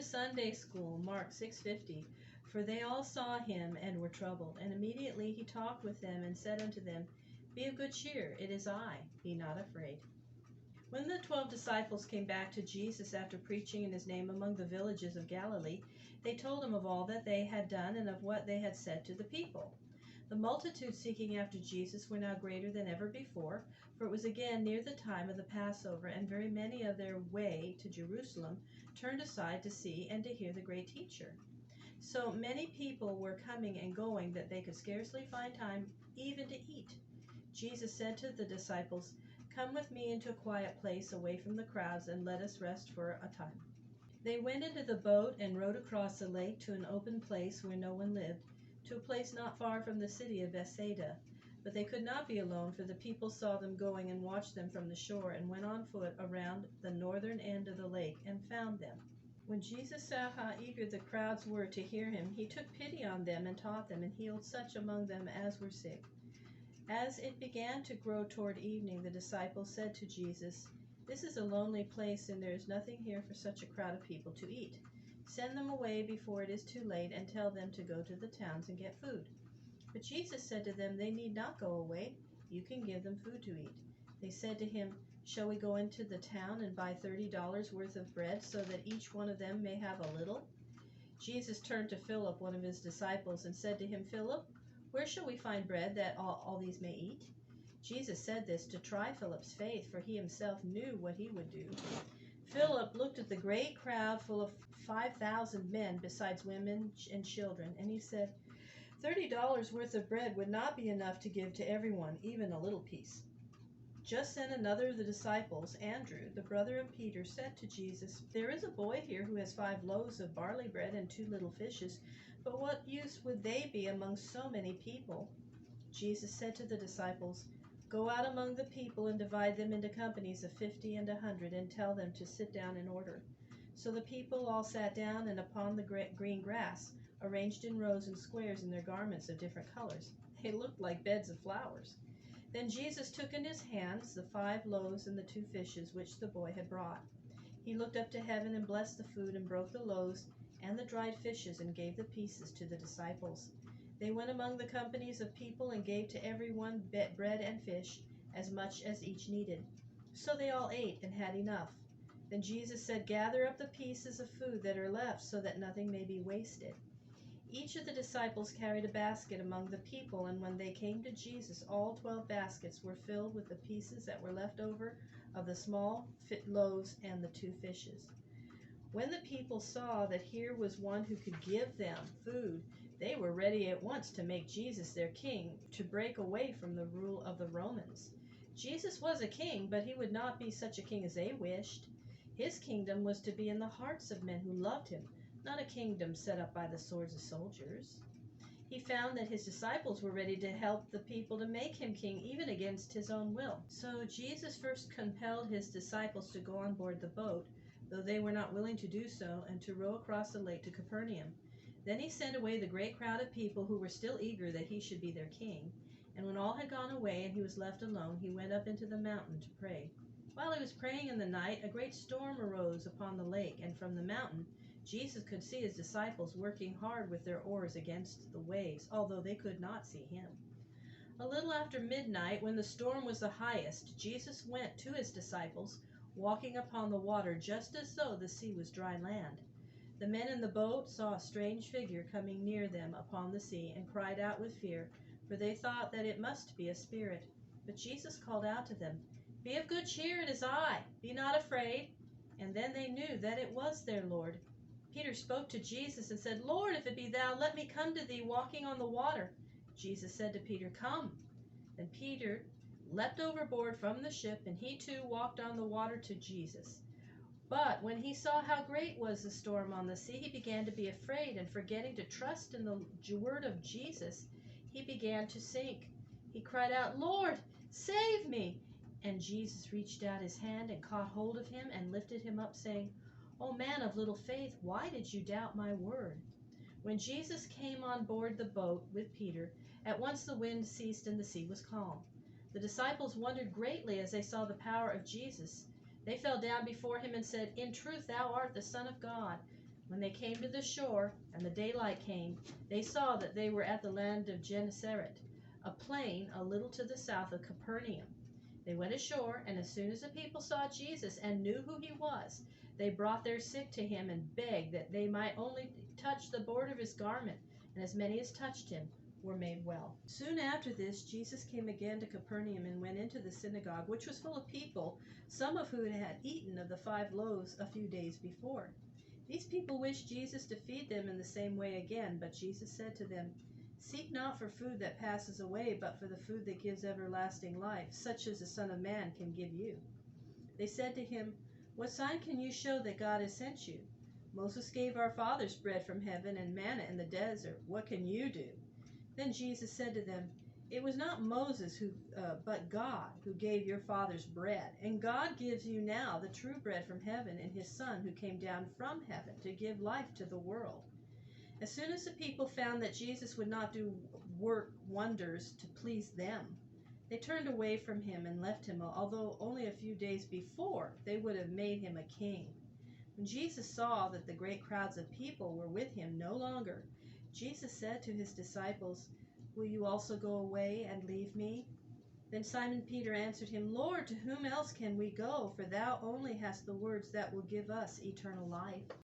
Sunday school, Mark 6:50. For they all saw him and were troubled. And immediately he talked with them and said unto them, Be of good cheer, it is I, be not afraid. When the 12 disciples came back to Jesus after preaching in his name among the villages of Galilee, they told him of all that they had done and of what they had said to the people. The multitude seeking after Jesus were now greater than ever before, for it was again near the time of the Passover, and very many of their way to Jerusalem turned aside to see and to hear the great teacher. So many people were coming and going that they could scarcely find time even to eat. Jesus said to the disciples, Come with me into a quiet place away from the crowds, and let us rest for a time. They went into the boat and rowed across the lake to an open place where no one lived, to a place not far from the city of Bethsaida. But they could not be alone, for the people saw them going and watched them from the shore, and went on foot around the northern end of the lake and found them. When Jesus saw how eager the crowds were to hear him, he took pity on them and taught them, and healed such among them as were sick. As it began to grow toward evening, the disciples said to Jesus, This is a lonely place, and there is nothing here for such a crowd of people to eat. Send them away before it is too late, and tell them to go to the towns and get food. But Jesus said to them, They need not go away. You can give them food to eat. They said to him, Shall we go into the town and buy $30 worth of bread, so that each one of them may have a little? Jesus turned to Philip, one of his disciples, and said to him, Philip, where shall we find bread that all these may eat? Jesus said this to try Philip's faith, for he himself knew what he would do. Philip looked at the great crowd full of 5,000 men, besides women and children, and he said, $30 worth of bread would not be enough to give to everyone, even a little piece. Just then another of the disciples, Andrew, the brother of Peter, said to Jesus, There is a boy here who has 5 loaves of barley bread and 2 little fishes, but what use would they be among so many people? Jesus said to the disciples, Go out among the people and divide them into companies of 50 and 100, and tell them to sit down in order. So the people all sat down, and upon the green grass, arranged in rows and squares in their garments of different colors. They looked like beds of flowers. Then Jesus took in his hands the 5 loaves and the 2 fishes which the boy had brought. He looked up to heaven and blessed the food, and broke the loaves and the dried fishes, and gave the pieces to the disciples. They went among the companies of people and gave to everyone bread and fish, as much as each needed. So they all ate and had enough. Then Jesus said, Gather up the pieces of food that are left, so that nothing may be wasted. Each of the disciples carried a basket among the people, and when they came to Jesus, all 12 baskets were filled with the pieces that were left over of the small loaves and the 2 fishes. When the people saw that here was one who could give them food, they were ready at once to make Jesus their king, to break away from the rule of the Romans. Jesus was a king, but he would not be such a king as they wished. His kingdom was to be in the hearts of men who loved him, not a kingdom set up by the swords of soldiers. He found that his disciples were ready to help the people to make him king, even against his own will. So Jesus first compelled his disciples to go on board the boat, though they were not willing to do so, and to row across the lake to Capernaum. Then he sent away the great crowd of people who were still eager that he should be their king. And when all had gone away and he was left alone, he went up into the mountain to pray. While he was praying in the night, a great storm arose upon the lake, and from the mountain Jesus could see his disciples working hard with their oars against the waves, although they could not see him. A little after midnight, when the storm was the highest, Jesus went to his disciples, walking upon the water just as though the sea was dry land. The men in the boat saw a strange figure coming near them upon the sea, and cried out with fear, for they thought that it must be a spirit. But Jesus called out to them, Be of good cheer, it is I, be not afraid. And then they knew that it was their Lord. Peter spoke to Jesus and said, Lord, if it be thou, let me come to thee walking on the water. Jesus said to Peter, Come. Then Peter leapt overboard from the ship, and he too walked on the water to Jesus. But when he saw how great was the storm on the sea, he began to be afraid, and forgetting to trust in the word of Jesus, he began to sink. He cried out, Lord, save me! And Jesus reached out his hand and caught hold of him and lifted him up, saying, O man of little faith, why did you doubt my word? When Jesus came on board the boat with Peter, at once the wind ceased and the sea was calm. The disciples wondered greatly as they saw the power of Jesus. They fell down before him and said, In truth, thou art the Son of God. When they came to the shore, and the daylight came, they saw that they were at the land of Gennesaret, a plain a little to the south of Capernaum. They went ashore, and as soon as the people saw Jesus and knew who he was, they brought their sick to him and begged that they might only touch the border of his garment, and as many as touched him were made well. Soon after this, Jesus came again to Capernaum and went into the synagogue, which was full of people, some of whom had eaten of the 5 loaves a few days before. These people wished Jesus to feed them in the same way again, but Jesus said to them, "Seek not for food that passes away, but for the food that gives everlasting life, such as the Son of Man can give you." They said to him, "What sign can you show that God has sent you? Moses gave our fathers bread from heaven and manna in the desert. What can you do?" Then Jesus said to them, "It was not Moses but God who gave your fathers bread, and God gives you now the true bread from heaven in his Son who came down from heaven to give life to the world." As soon as the people found that Jesus would not do wonders to please them, they turned away from him and left him, although only a few days before they would have made him a king. When Jesus saw that the great crowds of people were with him no longer, Jesus said to his disciples, "Will you also go away and leave me?" Then Simon Peter answered him, "Lord, to whom else can we go? For thou only hast the words that will give us eternal life."